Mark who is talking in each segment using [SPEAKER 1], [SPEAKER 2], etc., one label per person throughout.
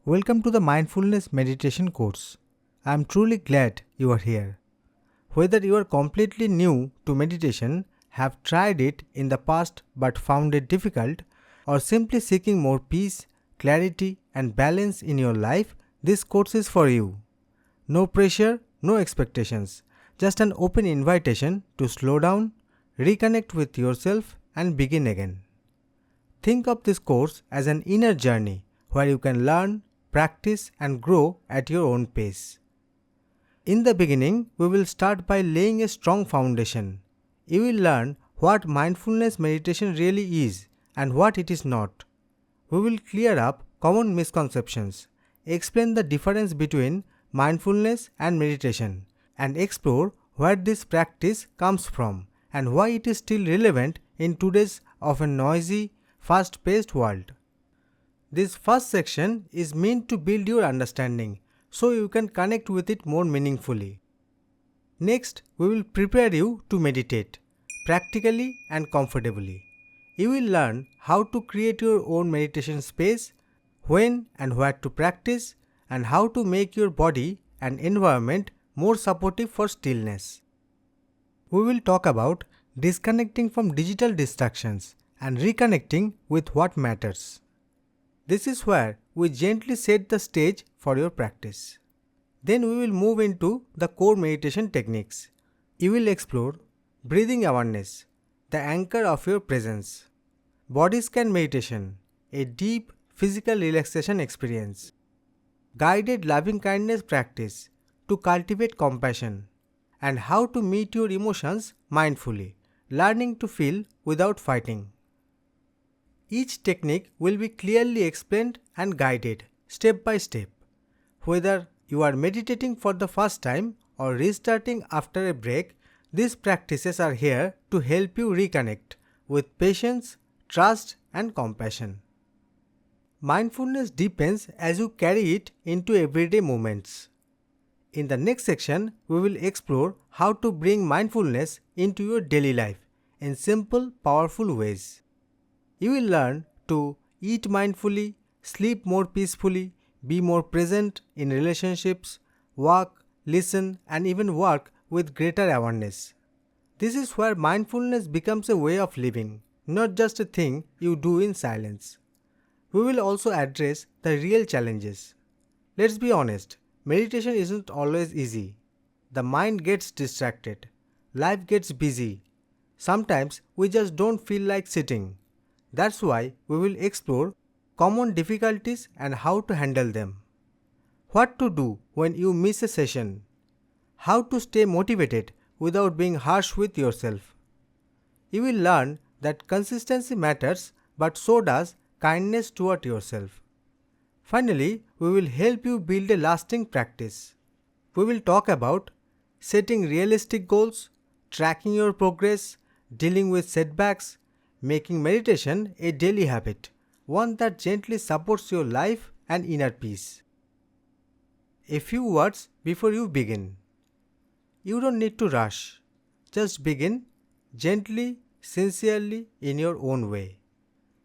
[SPEAKER 1] Welcome to the Mindfulness Meditation course. I am truly glad you are here. Whether you are completely new to meditation, have tried it in the past but found it difficult, or simply seeking more peace, clarity, and balance in your life, this course is for you. No pressure, no expectations, just an open invitation to slow down, reconnect with yourself, and begin again. Think of this course as an inner journey where you can learn, practice, and grow at your own pace. In the beginning, we will start by laying a strong foundation. You will learn what mindfulness meditation really is and what it is not. We will clear up common misconceptions, explain the difference between mindfulness and meditation, and explore where this practice comes from and why it is still relevant in today's often noisy, fast-paced world. This first section is meant to build your understanding so you can connect with it more meaningfully. Next, we will prepare you to meditate practically and comfortably. You will learn how to create your own meditation space, when and where to practice, and how to make your body and environment more supportive for stillness. We will talk about disconnecting from digital distractions and reconnecting with what matters. This is where we gently set the stage for your practice. Then we will move into the core meditation techniques. You will explore breathing awareness, the anchor of your presence, body scan meditation, a deep physical relaxation experience, guided loving kindness practice to cultivate compassion, and how to meet your emotions mindfully, learning to feel without fighting. Each technique will be clearly explained and guided step by step. Whether you are meditating for the first time or restarting after a break, these practices are here to help you reconnect with patience, trust, and compassion. Mindfulness deepens as you carry it into everyday moments. In the next section, we will explore how to bring mindfulness into your daily life in simple, powerful ways. You will learn to eat mindfully, sleep more peacefully, be more present in relationships, walk, listen, and even work with greater awareness. This is where mindfulness becomes a way of living, not just a thing you do in silence. We will also address the real challenges. Let's be honest, meditation isn't always easy. The mind gets distracted, life gets busy. Sometimes we just don't feel like sitting. That's why we will explore common difficulties and how to handle them. What to do when you miss a session. How to stay motivated without being harsh with yourself. You will learn that consistency matters, but so does kindness toward yourself. Finally, we will help you build a lasting practice. We will talk about setting realistic goals, tracking your progress, dealing with setbacks, making meditation a daily habit, one that gently supports your life and inner peace. A few words before you begin. You don't need to rush. Just begin gently, sincerely, in your own way.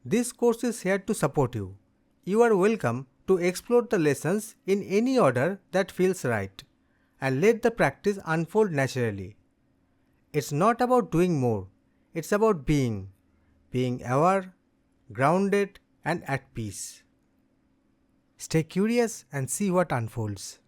[SPEAKER 1] This course is here to support you. You are welcome to explore the lessons in any order that feels right and let the practice unfold naturally. It's not about doing more, it's about being aware, grounded, and at peace. Stay curious and see what unfolds.